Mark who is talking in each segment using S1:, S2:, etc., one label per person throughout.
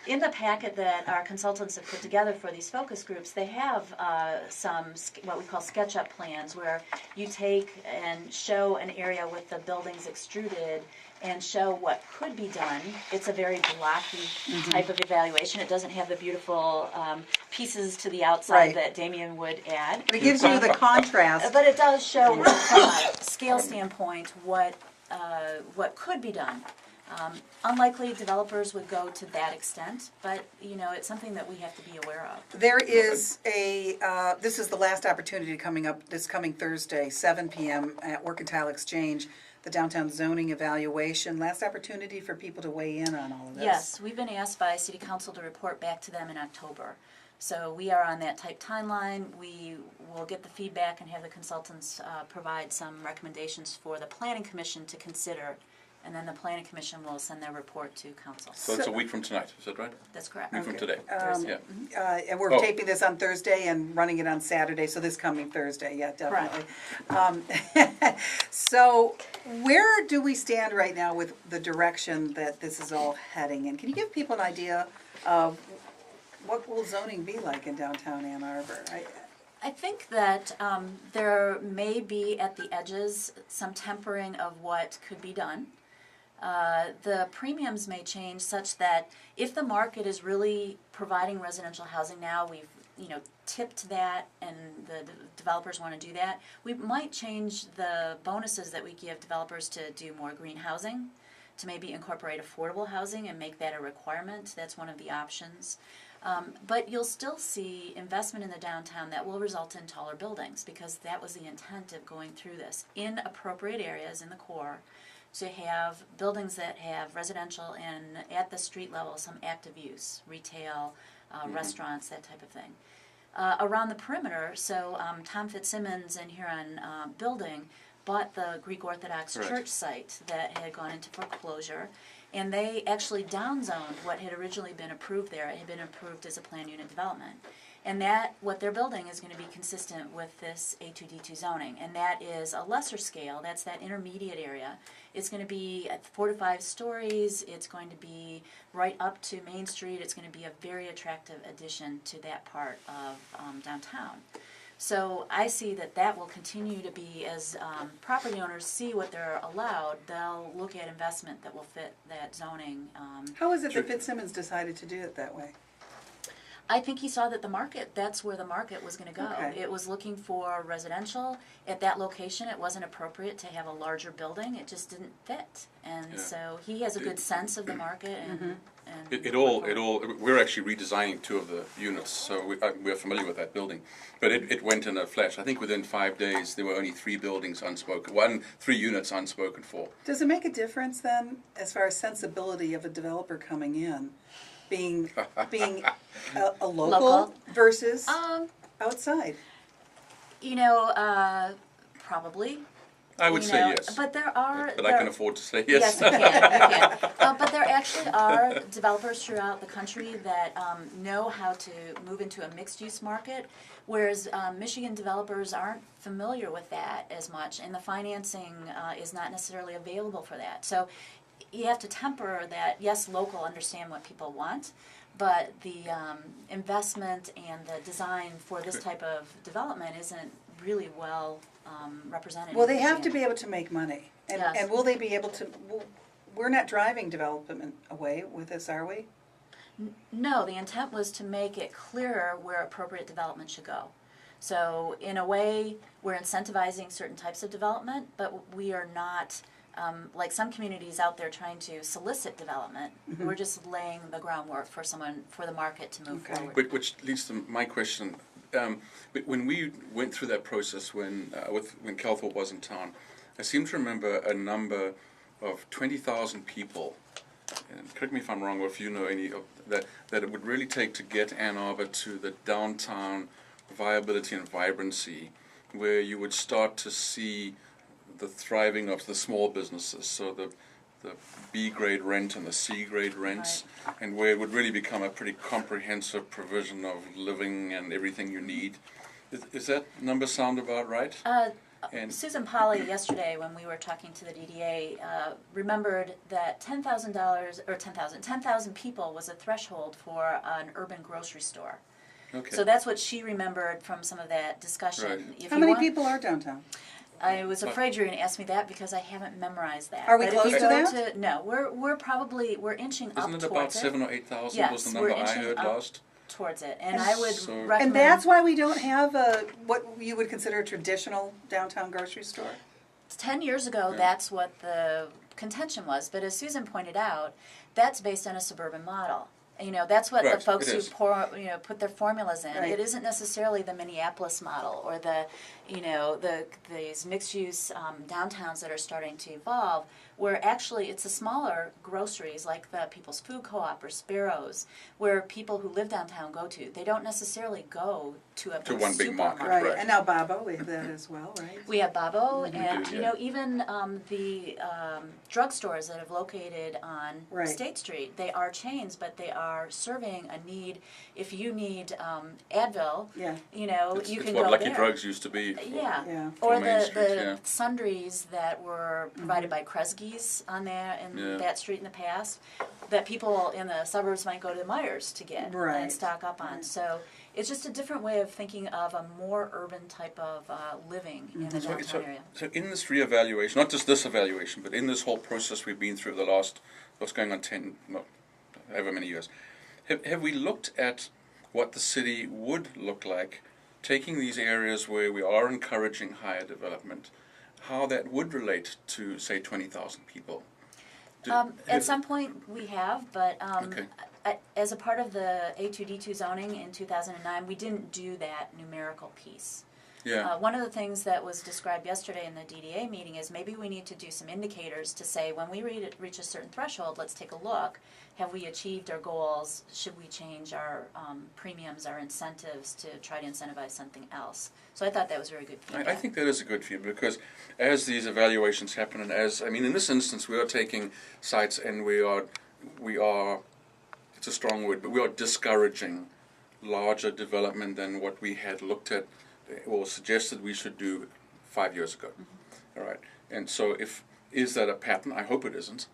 S1: In the packet that our consultants have put together for these focus groups, they have some what we call SketchUp plans, where you take and show an area with the buildings extruded and show what could be done. It's a very blocky type of evaluation. It doesn't have the beautiful pieces to the outside
S2: Right.
S1: that Damian would add.
S2: But it gives you the contrast.
S1: But it does show from a scale standpoint what could be done. Unlikely developers would go to that extent, but it's something that we have to be aware of.
S2: There is this is the last opportunity coming up this coming Thursday, 7 p.m. at Mercantile Exchange, the downtown zoning evaluation. Last opportunity for people to weigh in on all of this.
S1: Yes, we've been asked by City Council to report back to them in October. So we are on that tight timeline. We will get the feedback and have the consultants provide some recommendations for the Planning Commission to consider. And then the Planning Commission will send their report to Council.
S3: So it's a week from tonight, is that right?
S1: That's correct.
S3: Week from today.
S1: Thursday.
S3: Yeah.
S2: And we're taping this on Thursday and running it on Saturday, so this coming Thursday, yeah, definitely. So where do we stand right now with the direction that this is all heading in? Can you give people an idea of what will zoning be like in downtown Ann Arbor?
S1: I think that there may be at the edges some tempering of what could be done. The premiums may change such that if the market is really providing residential housing now, we've tipped that and the developers want to do that, we might change the bonuses that we give developers to do more green housing, to maybe incorporate affordable housing and make that a requirement. That's one of the options. But you'll still see investment in the downtown that will result in taller buildings, because that was the intent of going through this. In appropriate areas in the core, to have buildings that have residential and at the street level some active use, retail, restaurants, that type of thing. Around the perimeter, so Tom Fitzsimmons and Huron Building bought the Greek Orthodox Church site that had gone into foreclosure, and they actually downzoned what had originally been approved there. It had been approved as a planned unit development. And that, what they're building is going to be consistent with this A2D2 zoning, and that is a lesser scale. That's that intermediate area. It's going to be at 4 to 5 stories. It's going to be right up to Main Street. It's going to be a very attractive addition to that part of downtown. So I see that that will continue to be, as property owners see what they're allowed, they'll look at investment that will fit that zoning.
S2: How is it that Fitzsimmons decided to do it that way?
S1: I think he saw that the market, that's where the market was going to go.
S2: Okay.
S1: It was looking for residential. At that location, it wasn't appropriate to have a larger building. It just didn't fit. And so he has a good sense of the market. And,
S3: we're actually redesigning 2 of the units, so we're familiar with that building. But it went in a flash. I think within 5 days, there were only 3 buildings unspoken, 3 units unspoken for.
S2: Does it make a difference then, as far as sensibility of a developer coming in? Being a local versus outside?
S1: Probably.
S3: I would say yes.
S1: But there are...
S3: But I can afford to say yes.
S1: Yes, you can. But there actually are developers throughout the country that know how to move into a mixed-use market, whereas Michigan developers aren't familiar with that as much, and the financing is not necessarily available for that. So you have to temper that. Yes, local, understand what people want, but the investment and the design for this type of development isn't really well represented.
S2: Well, they have to be able to make money. And will they be able to... We're not driving development away with this, are we?
S1: No, the intent was to make it clearer where appropriate development should go. So in a way, we're incentivizing certain types of development, but we are not... like some communities out there trying to solicit development, we're just laying the groundwork for the market to move forward.
S3: Which leads to my question. When we went through that process when Calthorpe was in town, I seem to remember a number of 20,000 people, and correct me if I'm wrong, or if you know any of that it would really take to get Ann Arbor to the downtown viability and vibrancy, where you would start to see the thriving of the small businesses, so the B-grade rent and the C-grade rents, and where it would really become a pretty comprehensive provision of living and everything you need. Is that number sound about right? And
S1: Susan Polly yesterday, when we were talking to the DDA, remembered that $10,000 or 10,000 people was a threshold for an urban grocery store.
S3: okay.
S1: So that's what she remembered from some of that discussion.
S3: Right.
S1: If
S2: How
S1: you
S2: many
S1: want-
S2: people are downtown?
S1: I was afraid you were going to ask me that because I haven't memorized that.
S2: Are we
S1: But
S2: close
S1: if you
S2: to
S1: go
S2: that?
S1: No, we're inching up
S3: Isn't it about
S1: towards
S3: 7,000 or 8,000 was
S1: Yes,
S3: the
S1: we're
S3: number I
S1: inching
S3: heard
S1: up.
S3: last?
S1: towards it, and I would
S3: So-
S1: recommend.
S2: And that's why we don't have what you would consider a traditional downtown grocery store?
S1: 10 years ago,
S3: Yeah.
S1: that's what the contention was. But as Susan pointed out, that's based on a suburban model. You know, that's what
S3: Right,
S1: the folks
S3: it
S1: who
S3: is.
S1: put their formulas in.
S2: Right.
S1: It isn't necessarily the Minneapolis model or these mixed-use downtowns that are starting to evolve, where actually it's the smaller groceries like the People's Food Co-op or Sparrows, where people who live downtown go to. They don't necessarily go to a
S3: To one big market.
S1: supermarket.
S2: Right, and now Babo, we have that as well, right?
S1: We have Babo,
S3: We
S1: and
S3: do,
S1: you
S3: yeah.
S1: know, even the drugstores that have located on
S2: Right.
S1: State Street, they are chains, but they are serving a need. If you need Advil,
S2: Yeah.
S1: you know,
S3: It's,
S1: you
S3: it's
S1: can
S3: what
S1: go
S3: Lucky
S1: there.
S3: Drugs used to be.
S1: Yeah.
S2: Yeah.
S1: Or
S3: Main
S1: the
S3: Street, yeah.
S1: sundries that were provided by Kresge's on there in
S3: Yeah.
S1: that street in the past, that people in the suburbs might go to Myers to get
S2: Right.
S1: and stock up on.
S2: Right.
S1: So it's just a different way of thinking of a more urban type of living in the downtown area.
S3: So in this reevaluation, not just this evaluation, but in this whole process we've been through the last, what's going on, however many years, have we looked at what the city would look like, taking these areas where we are encouraging higher development, how that would relate to, say, 20,000 people?
S1: At some point we have, but
S3: Okay.
S1: as a part of the A2D2 zoning in 2009, we didn't do that numerical piece.
S3: Yeah,
S1: One of the things that was described yesterday in the DDA meeting is maybe we need to do some indicators to say when we reach a certain threshold, let's take a look. Have we achieved our goals? Should we change our premiums, our incentives to try to incentivize something else? So I thought that was very good feedback.
S3: I think that is a good feedback because as these evaluations happen and in this instance we are taking sites and we are, it's a strong word, but we are discouraging larger development than what we had looked at or suggested we should do 5 years ago. All right, and so is that a pattern? I hope it isn't.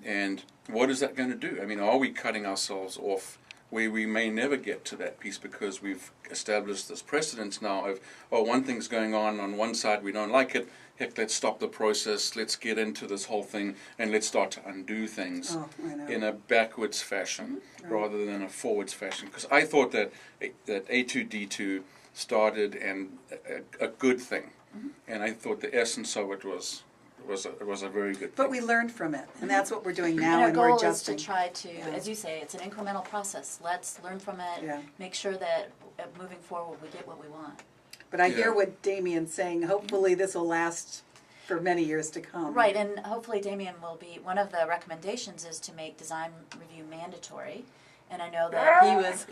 S3: And what is that going to do? I mean, are we cutting ourselves off where we may never get to that piece because we've established this precedence now of, one thing's going on one side, we don't like it, heck, let's stop the process, let's get into this whole thing, and let's start to undo things
S2: Oh, I know.
S3: in a backwards fashion rather than a forwards fashion. Because I thought that A2D2 started and a good thing, and I thought the essence of it was a very good thing.
S2: But we learned from it, and that's what we're doing now,
S1: And our
S2: and we're
S1: goal is to
S2: adjusting.
S1: try to,
S2: Yeah.
S1: as you say, it's an incremental process. Let's learn from it,
S2: Yeah.
S1: make sure that moving forward we get what we want.
S2: But I hear
S3: Yeah.
S2: what Damian's saying, hopefully this will last for many years to come.
S1: Right, and hopefully Damian will be, one of the recommendations is to make design review mandatory. And I know that he was.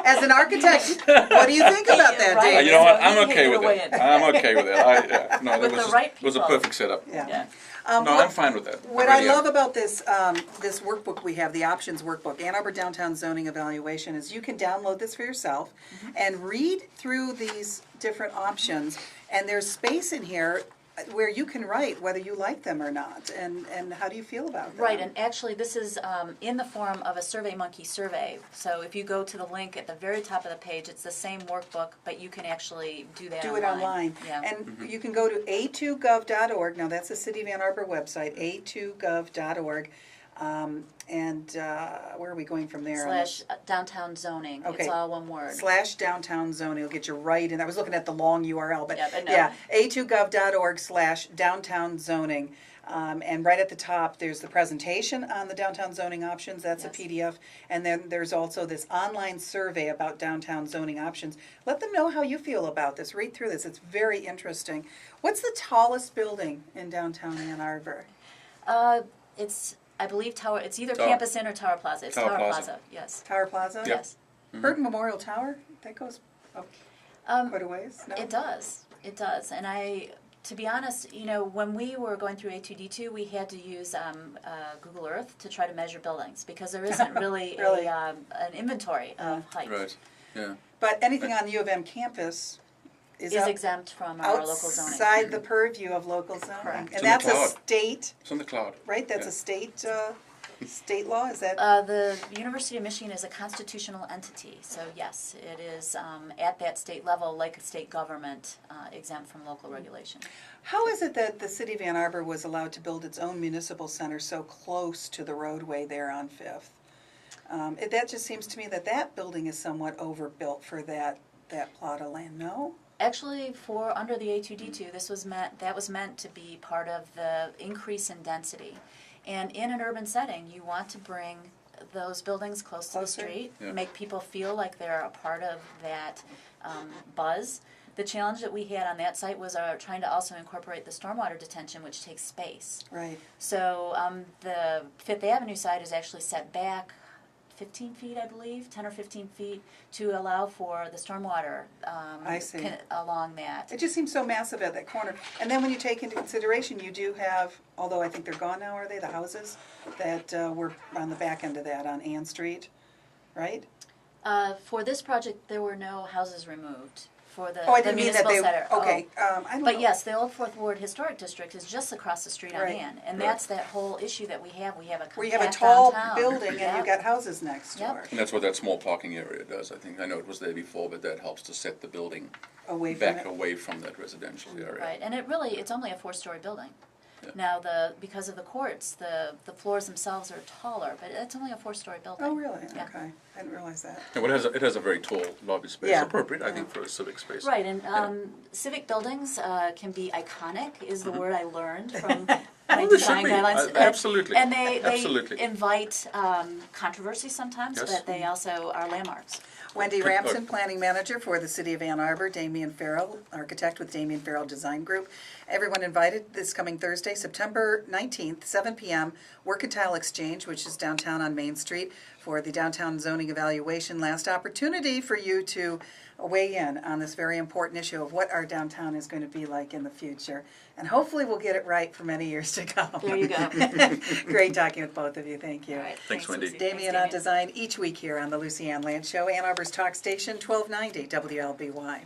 S2: As an architect, what do you think about that,
S1: Right.
S2: Damian?
S3: You know what?
S1: So
S3: I'm
S1: he
S3: okay
S1: hit
S3: with
S1: away
S3: it.
S1: at-
S3: I'm okay with it. No,
S1: With
S3: that
S1: the right
S3: was a
S1: people.
S3: perfect setup.
S2: Yeah.
S1: Yeah.
S3: No,
S2: what-
S3: I'm fine with that.
S2: What
S3: I
S2: I
S3: really am.
S2: love about this this workbook we have, the options workbook, Ann Arbor Downtown Zoning Evaluation, is you can download this for yourself and read through these different options, and there's space in here where you can write whether you like them or not, and how do you feel about them.
S1: Right, and actually this is in the form of a SurveyMonkey survey. So if you go to the link at the very top of the page, it's the same workbook, but you can actually do that
S2: Do it online.
S1: Yeah.
S2: And you can go to a2gov.org. Now, that's the City of Ann Arbor website, a2gov.org. Where are we going from there?
S1: Slash downtown zoning.
S2: Okay.
S1: It's all one word.
S2: Slash downtown zoning. It'll get you right in. I was looking at the long URL, but
S1: Yeah, but no.
S2: yeah, a2gov.org slash downtown zoning. And right at the top, there's the presentation on the downtown zoning options. That's
S1: Yes.
S2: a PDF. And then there's also this online survey about downtown zoning options. Let them know how you feel about this. Read through this. It's very interesting. What's the tallest building in downtown Ann Arbor?
S1: It's, I believe, Tower. It's either
S3: Tower.
S1: Campus Inn or Tower Plaza. It's
S3: Tower
S1: Tower
S3: Plaza.
S1: Plaza. Yes.
S2: Tower Plaza?
S3: Yeah.
S1: Yes.
S2: Burton Memorial Tower? That goes up quite a ways? No?
S1: It does. It does. And to be honest, you know, when we were going through A2D2, we had to use Google Earth to try to measure buildings because there isn't really,
S2: Really?
S1: an inventory of height.
S3: Right. Yeah.
S2: But anything on the U of M campus is
S1: is
S2: up
S1: exempt from our local zoning.
S2: outside the purview of local zoning.
S1: Correct.
S3: It's
S2: And
S3: in the
S2: that's a
S3: cloud.
S2: state,
S3: It's on the cloud.
S2: right? That's
S3: Yeah.
S2: a state law, is that?
S1: The University of Michigan is a constitutional entity, so yes, it is at that state level, like a state government, exempt from local regulation.
S2: How is it that the city of Ann Arbor was allowed to build its own municipal center so close to the roadway there on Fifth? That just seems to me that that building is somewhat overbuilt for that plot of land, no?
S1: Actually, under the A2D2, that was meant to be part of the increase in density. And in an urban setting, you want to bring those buildings close to the
S2: Closer.
S1: street,
S3: Yeah.
S1: make people feel like they're a part of that buzz. The challenge that we had on that site was trying to also incorporate the stormwater detention, which takes space.
S2: Right.
S1: So the Fifth Avenue side is actually set back 15 feet, I believe, 10 or 15 feet, to allow for the stormwater
S2: I see.
S1: Along that.
S2: It just seems so massive at that corner. And then when you take into consideration, you do have, although I think they're gone now, are they, the houses that were on the back end of that on Ann Street, right?
S1: For this project, there were no houses removed for
S2: Oh, I
S1: the
S2: didn't mean that
S1: municipal
S2: they,
S1: center.
S2: okay, I don't know.
S1: But yes, the Old Fourth Ward Historic District is just across the street on
S2: Right.
S1: Ann, and
S3: Right.
S1: that's that whole issue that we have. We have a compact
S2: Where you have a tall
S1: downtown.
S2: building and
S1: Yep.
S2: you've got houses next
S1: Yep.
S2: door,
S3: And that's what that small parking area does, I think. I know it was there before, but that helps to set the building
S2: away from
S3: back
S2: it.
S3: away from that residential area.
S1: Right, and it's only a 4-story building.
S3: Yeah.
S1: Now, because of the courts, the floors themselves are taller, but it's only a 4-story building.
S2: Oh, really?
S1: Yeah.
S2: Okay, I didn't realize that.
S3: And it has a very tall lobby space,
S2: Yeah.
S3: appropriate, I think, for a civic space.
S1: Right, and
S3: Yeah.
S1: civic buildings can be iconic, is the word I learned from my
S3: Well, they should
S1: design
S3: be.
S1: guidelines.
S3: Absolutely.
S1: And they
S3: Absolutely.
S1: invite controversy sometimes,
S3: Yes.
S1: but they also are landmarks.
S2: Wendy
S3: Good.
S2: Rampson, Planning Manager for the City of Ann Arbor, Damian Farrell, Architect with Damian Farrell Design Group. Everyone invited this coming Thursday, September 19th, 7 p.m., Work and Tile Exchange, which is downtown on Main Street, for the downtown zoning evaluation. Last opportunity for you to weigh in on this very important issue of what our downtown is going to be like in the future. And hopefully we'll get it right for many years to come.
S1: There you go.
S2: Great talking with both of you, thank you.
S1: All right,
S3: Thanks, Wendy.
S1: Lucy.
S2: Damian
S1: Thanks,
S2: on Design each week here on the Lucy Ann Land Show, Ann Arbor's Talk Station, 1290 WLBY.